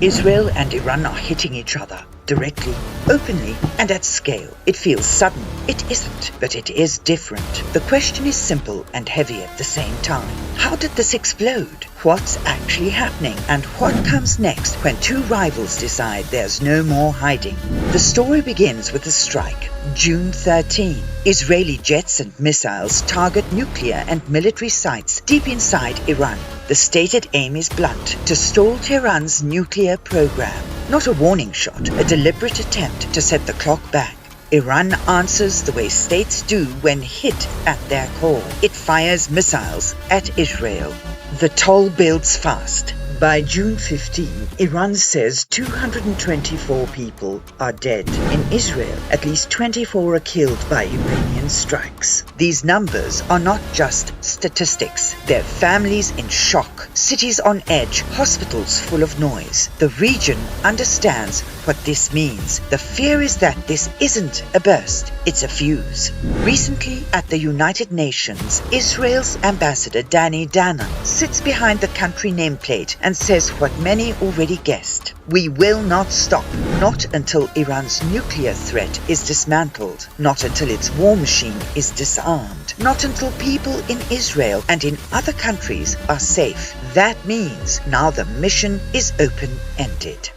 Israel and Iran are hitting each other, directly, openly, and at scale. It feels sudden. It isn't, but it is different. The question is simple and heavy at the same time. How did this explode? What's actually happening? And what comes next when two rivals decide there's no more hiding? The story begins with a strike. June 13. Israeli jets and missiles target nuclear and military sites deep inside Iran. The stated aim is blunt: to stall Tehran's nuclear program. Not a warning shot, a deliberate attempt to set the clock back. Iran answers the way states do when hit at their core. It fires missiles at Israel. The toll builds fast. By June 15, Iran says 224 people are dead. In Israel, at least 24 are killed by Iranian strikes. These numbers are not just statistics. They're families in shock, cities on edge, hospitals full of noise. The region understands what this means. The fear is that this isn't a burst, it's a fuse. Recently, at the United Nations, Israel's ambassador Danny Danon sits behind the country nameplate and says what many already guessed. We will not stop, not until Iran's nuclear threat is dismantled, not until its war machine is disarmed, not until people in Israel and in other countries are safe. That means now the mission is open-ended.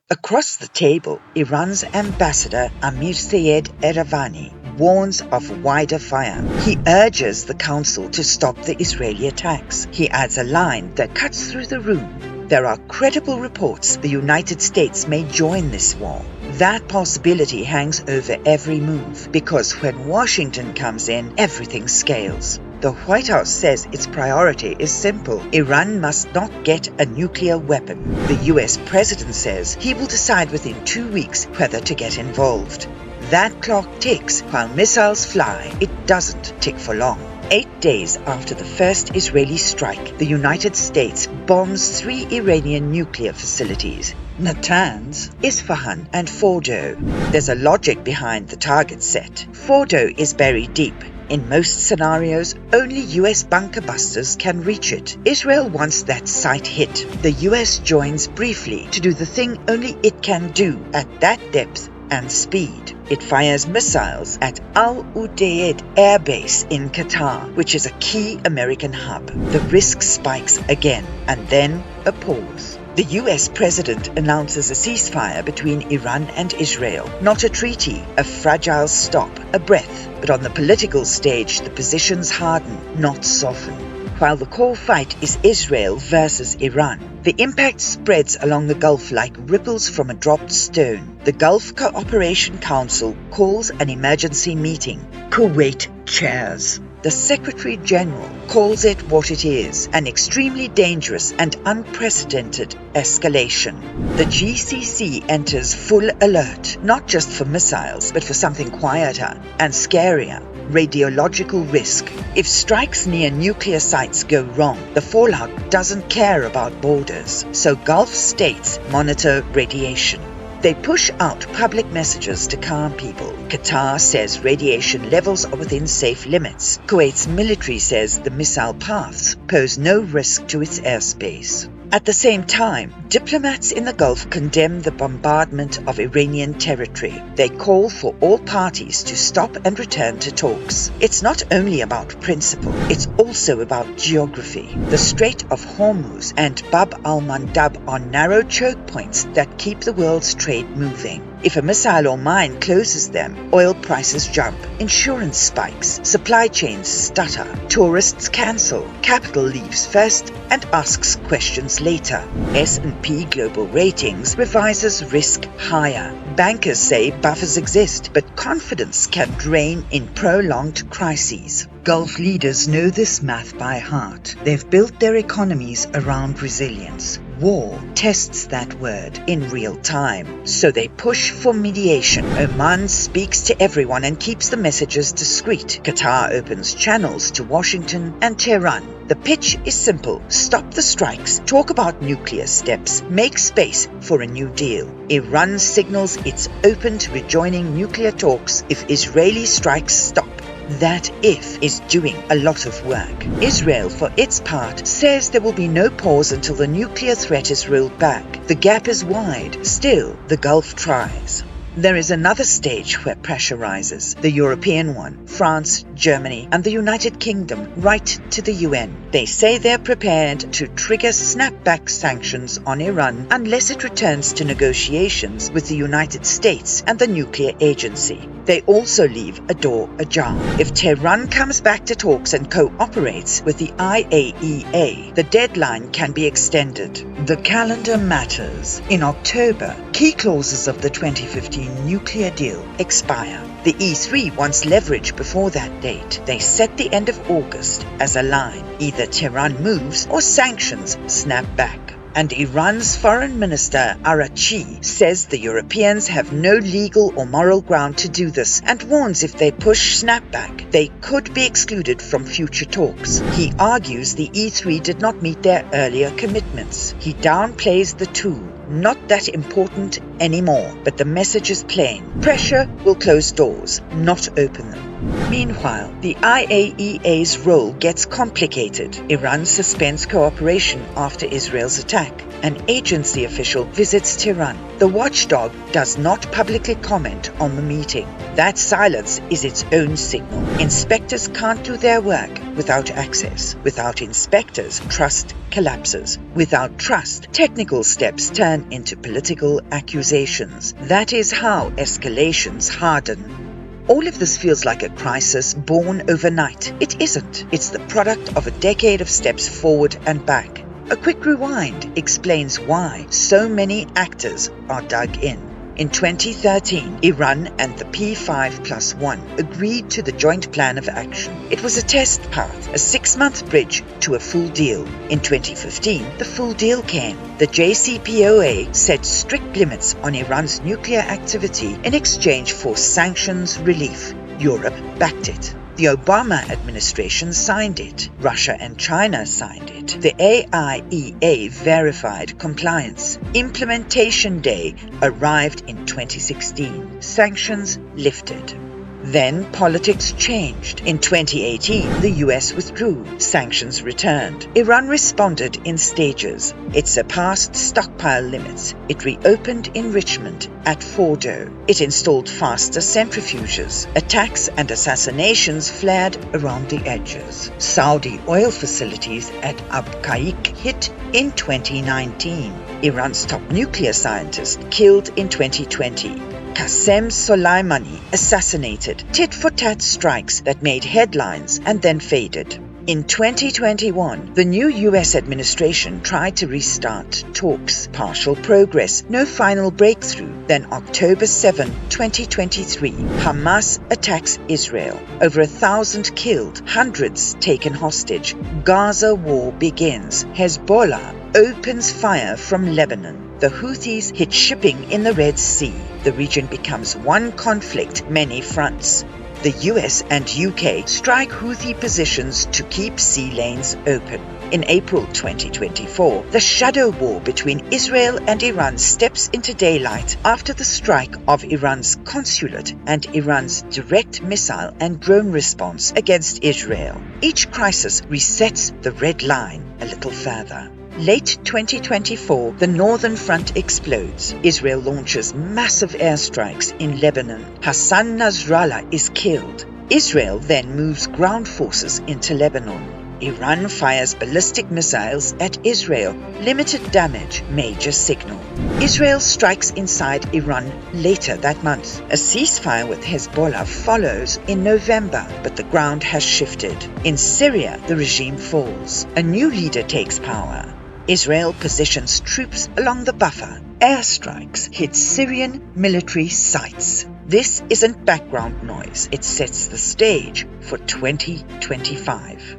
Across the table, Iran's ambassador Amir Sayed Eravani warns of wider fire. He urges the council to stop the Israeli attacks. He adds a line that cuts through the room. There are credible reports the United States may join this war. That possibility hangs over every move, because when Washington comes in, everything scales. The White House says its priority is simple: Iran must not get a nuclear weapon. The US president says he will decide within 2 weeks whether to get involved. That clock ticks while missiles fly. It doesn't tick for long. 8 days after the first Israeli strike, the United States bombs 3 Iranian nuclear facilities: Natanz, Isfahan, and Fordo. There's a logic behind the target set. Fordo is buried deep. In most scenarios, only US bunker busters can reach it. Israel wants that site hit. The US joins briefly to do the thing only it can do at that depth and speed. It fires missiles at Al Udeid Air Base in Qatar, which is a key American hub. The risk spikes again, and then a pause. The US president announces a ceasefire between Iran and Israel. Not a treaty, a fragile stop, a breath. But on the political stage, the positions harden, not soften. While the core fight is Israel versus Iran, the impact spreads along the Gulf like ripples from a dropped stone. The Gulf Cooperation Council calls an emergency meeting. Kuwait chairs. The Secretary General calls it what it is: an extremely dangerous and unprecedented escalation. The GCC enters full alert, not just for missiles, but for something quieter and scarier: radiological risk. If strikes near nuclear sites go wrong, the fallout doesn't care about borders. So Gulf states monitor radiation. They push out public messages to calm people. Qatar says radiation levels are within safe limits. Kuwait's military says the missile paths pose no risk to its airspace. At the same time, diplomats in the Gulf condemn the bombardment of Iranian territory. They call for all parties to stop and return to talks. It's not only about principle, it's also about geography. The Strait of Hormuz and Bab al-Mandab are narrow choke points that keep the world's trade moving. If a missile or mine closes them, oil prices jump, insurance spikes, supply chains stutter, tourists cancel, capital leaves first and asks questions later. S&P Global Ratings revises risk higher. Bankers say buffers exist, but confidence can drain in prolonged crises. Gulf leaders know this math by heart. They've built their economies around resilience. War tests that word in real time, so they push for mediation. Oman speaks to everyone and keeps the messages discreet. Qatar opens channels to Washington and Tehran. The pitch is simple: stop the strikes, talk about nuclear steps, make space for a new deal. Iran signals it's open to rejoining nuclear talks if Israeli strikes stop. That if is doing a lot of work. Israel, for its part, says there will be no pause until the nuclear threat is rolled back. The gap is wide. Still, the Gulf tries. There is another stage where pressure rises, the European one. France, Germany, and the United Kingdom write to the UN. They say they're prepared to trigger snapback sanctions on Iran unless it returns to negotiations with the United States and the nuclear agency. They also leave a door ajar. If Tehran comes back to talks and cooperates with the IAEA, the deadline can be extended. The calendar matters. In October, key clauses of the 2015 nuclear deal expire. The E3 wants leverage before that date. They set the end of August as a line. Either Tehran moves or sanctions snap back. And Iran's Foreign Minister Araghchi says the Europeans have no legal or moral ground to do this and warns if they push snapback, they could be excluded from future talks. He argues the E3 did not meet their earlier commitments. He downplays the tool. Not that important anymore, but the message is plain. Pressure will close doors, not open them. Meanwhile, the IAEA's role gets complicated. Iran suspends cooperation after Israel's attack. An agency official visits Tehran. The watchdog does not publicly comment on the meeting. That silence is its own signal. Inspectors can't do their work without access. Without inspectors, trust collapses. Without trust, technical steps turn into political accusations. That is how escalations harden. All of this feels like a crisis born overnight. It isn't. It's the product of a decade of steps forward and back. A quick rewind explains why so many actors are dug in. In 2013, Iran and the P5+1 agreed to the Joint Plan of Action. It was a test path, a 6-month bridge to a full deal. In 2015, the full deal came. The JCPOA set strict limits on Iran's nuclear activity in exchange for sanctions relief. Europe backed it. The Obama administration signed it. Russia and China signed it. The AIEA verified compliance. Implementation day arrived in 2016. Sanctions lifted. Then politics changed. In 2018, the US withdrew. Sanctions returned. Iran responded in stages. It surpassed stockpile limits. It reopened enrichment at Fordo. It installed faster centrifuges. Attacks and assassinations flared around the edges. Saudi oil facilities at Abqaiq hit in 2019. Iran's top nuclear scientist killed in 2020. Qasem Soleimani assassinated. Tit-for-tat strikes that made headlines and then faded. In 2021, the new US administration tried to restart talks. Partial progress, no final breakthrough. Then October 7, 2023, Hamas attacks Israel. Over 1,000 killed, hundreds taken hostage. Gaza war begins. Hezbollah opens fire from Lebanon. The Houthis hit shipping in the Red Sea. The region becomes one conflict, many fronts. The US and UK strike Houthi positions to keep sea lanes open. In April 2024, the shadow war between Israel and Iran steps into daylight after the strike of Iran's consulate and Iran's direct missile and drone response against Israel. Each crisis resets the red line a little further. Late 2024, the northern front explodes. Israel launches massive airstrikes in Lebanon. Hassan Nasrallah is killed. Israel then moves ground forces into Lebanon. Iran fires ballistic missiles at Israel. Limited damage, major signal. Israel strikes inside Iran later that month. A ceasefire with Hezbollah follows in November, but the ground has shifted. In Syria, the regime falls. A new leader takes power. Israel positions troops along the buffer. Airstrikes hit Syrian military sites. This isn't background noise. It sets the stage for 2025.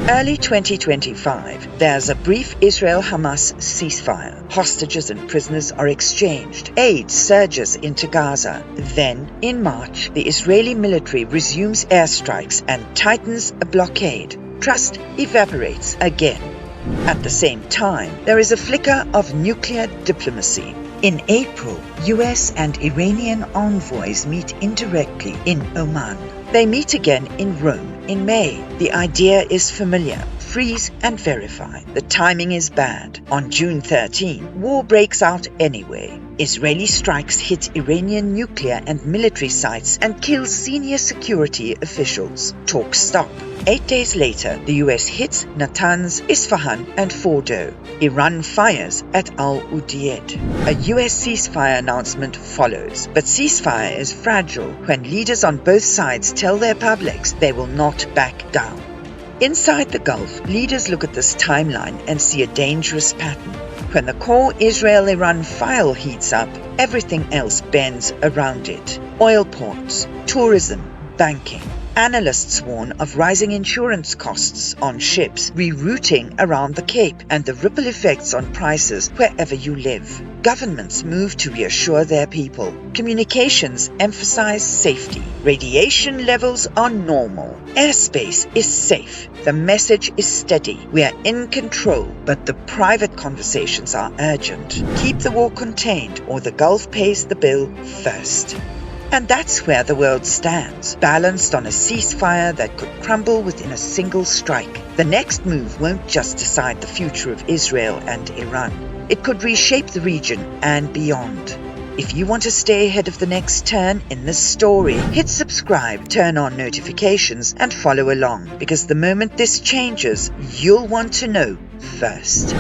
Early 2025, there's a brief Israel-Hamas ceasefire. Hostages and prisoners are exchanged. Aid surges into Gaza. Then, in March, the Israeli military resumes airstrikes and tightens a blockade. Trust evaporates again. At the same time, there is a flicker of nuclear diplomacy. In April, US and Iranian envoys meet indirectly in Oman. They meet again in Rome in May. The idea is familiar. Freeze and verify. The timing is bad. On June 13, war breaks out anyway. Israeli strikes hit Iranian nuclear and military sites and kill senior security officials. Talks stop. 8 days later, the US hits Natanz, Isfahan and Fordo. Iran fires at Al-Udeid. A US ceasefire announcement follows, but ceasefire is fragile when leaders on both sides tell their publics they will not back down. Inside the Gulf, leaders look at this timeline and see a dangerous pattern. When the core Israel-Iran file heats up, everything else bends around it. Oil ports, tourism, banking. Analysts warn of rising insurance costs on ships rerouting around the Cape and the ripple effects on prices wherever you live. Governments move to reassure their people. Communications emphasize safety. Radiation levels are normal. Airspace is safe. The message is steady. We are in control, but the private conversations are urgent. Keep the war contained or the Gulf pays the bill first. And that's where the world stands, balanced on a ceasefire that could crumble within a single strike. The next move won't just decide the future of Israel and Iran. It could reshape the region and beyond. If you want to stay ahead of the next turn in this story, hit subscribe, turn on notifications, and follow along, because the moment this changes, you'll want to know first.